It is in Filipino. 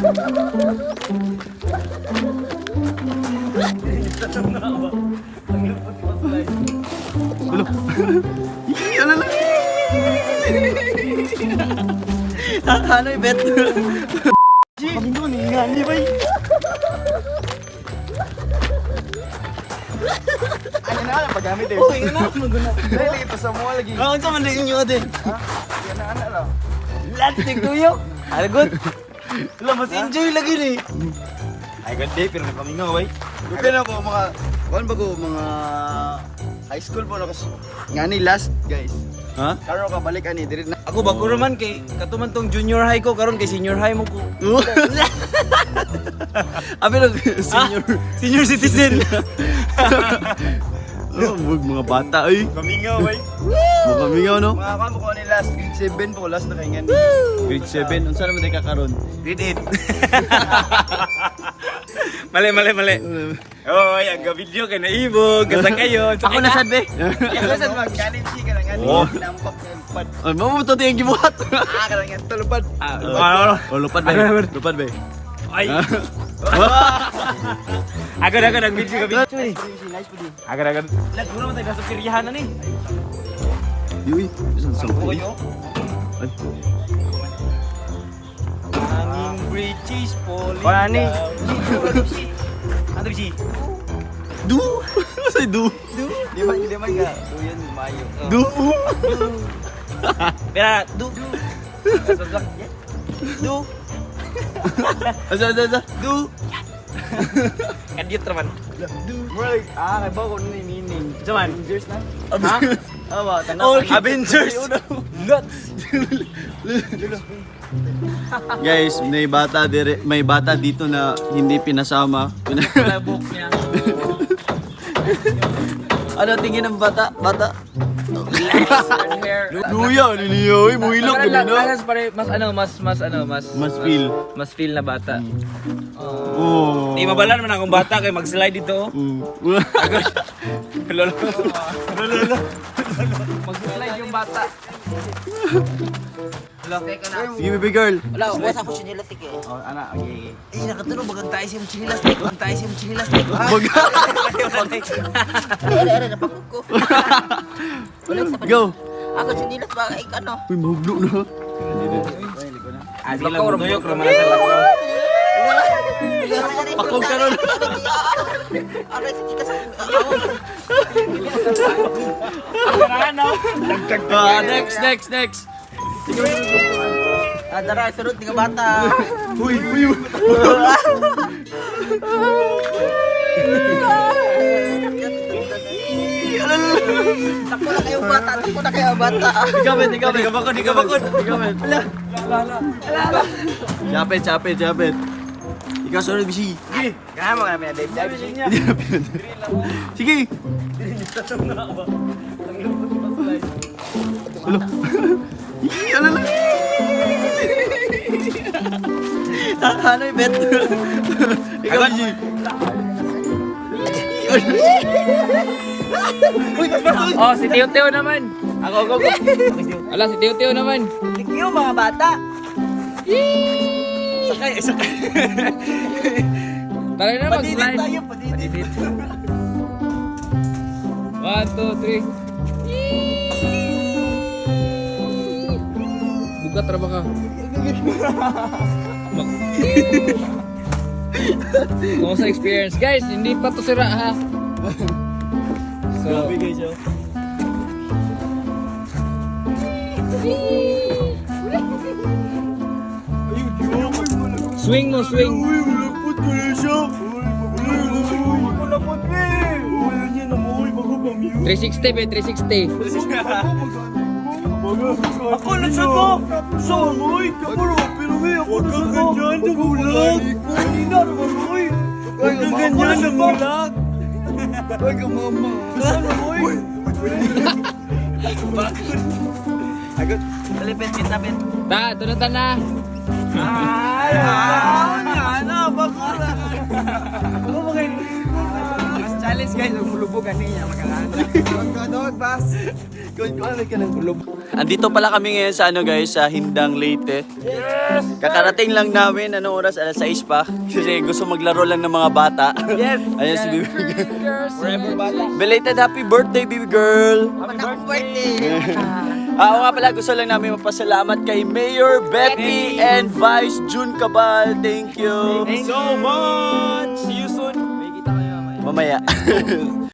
Ulo. Ano lang? Ano yung bet? Kami doon, ingani ba? Ano na lang paggamit eh. Oo, yun na. Dahil ito sa mall lagi. Oo, sa mandayin nyo din. Ha? Yan na ano lang. Lastik tuyo. Aragot. Wala, mas enjoy lagi ni. Ay, good day, pero nakamingaw ay. Good na po mga, kuhan ba ko, mga high school po na kasi. Nga ni last guys. Ha? Karon ka balik ani diri na. Ako bago naman kay katuman tong junior high ko karon kay senior high mo ko. Abi lang senior citizen. Oh, mga bata ay. Kamingaw ay. Kamingaw no? Mga kan ko ni last grade 7 po last na kay ngan. Grade 7 unsa naman tay ka karon? Grade 8. Mali. Oy, ang video kay naibog, gasa kayo. Ako na sad be. Ako sad magkanin si ka nga nampak pad. Ay, mo to tiyang gibuhat. Kada nga tulupad. Lupad be. Lupad be. Ay. Agad ang video ka video. Agad. Lag mo naman tayo sa piryahan na ni. Yuy, isang sangko. Ay. Hanging bridges falling. Wala ni. Ano si? Du. Say du. Di man ka. Duyan mayo. Du. Pera, du. Du. Asa. Du. Kadiyot naman. Du. Bro, kay ba ko ni meaning. Jaman. Avengers na. Ha? Awa, tanong. Avengers. Nuts. Guys, may bata dito na hindi pinasama. Labok niya. Ano tingin ng bata? Bata? Hair. Luya, niliyoy, muhilok gabi na. Mas feel. Mas feel na bata. Oh. Di mabalan man akong bata kay mag-slide dito. Lolo. Mag-slide yung bata. Sige, baby girl. Wala, wala sa ko chinilastik eh. Oh, ana, okay. Eh, nakatulog bagang tayo siya chinilastik. Bagang tayo siya chinilastik. Ere, napagod ko. Wala sa Go. Ako chinilas ba ay ano? Uy, mahuglo na. Agi lang tuyok ra man sa lakaw. Pakog ka ron. Aray sa kita sa Next. Dara, surut tiga bata. Uy. Takbo na kayo bata. Di ka bakod. Japet. Ikaw sunod, bisi. Sige, kaya mo kami na dive niya. Sige. Ulo. Ano lang? Ano yung bet? Ikaw, bisi. Oh, si Teo naman. Ako. Ala, si Teo naman. Thank you mga bata. Sakay. Tara na mag-slide. Padidit. 1, 2, 3. Buka tra ba ka? Kung sa experience guys, hindi pa to sira ha. So, guys, yo. swing mo, swing. Uy, ulapot ko na siya. Ulapot ko eh. Uy, yan na mo. Uy, magpapamute. 360 be, 360. Ako na siya ko! So, Roy! Kaparo, pero may ako na siya ko! Huwag kang ganyan na bulag! Kanina naman, Roy! Huwag kang ganyan na bulag! Huwag kang mama! Saan na, Roy? Agad! Talipin, pinapin. Ta, tunutan na. Ay! Ano? Bakura! Ano ba kayo? Mas challenge guys, nagmulubugan niya makalaan. Dog, bas. Kuan ka ng kulog. Andito pala kami ngayon sa guys, sa Hindang Leyte. Yes! Kakarating lang namin, anong oras? Alas 6 pa. Kasi gusto maglaro lang ng mga bata. Yes! Ayan si baby girl. Forever bata. Belated happy birthday, baby girl. Happy birthday! Oo nga pala, gusto lang namin mapasalamat kay Mayor Becky and Vice June Cabal. Thank you. Thank you so much! See you soon! May kita kayo mamaya. Mamaya.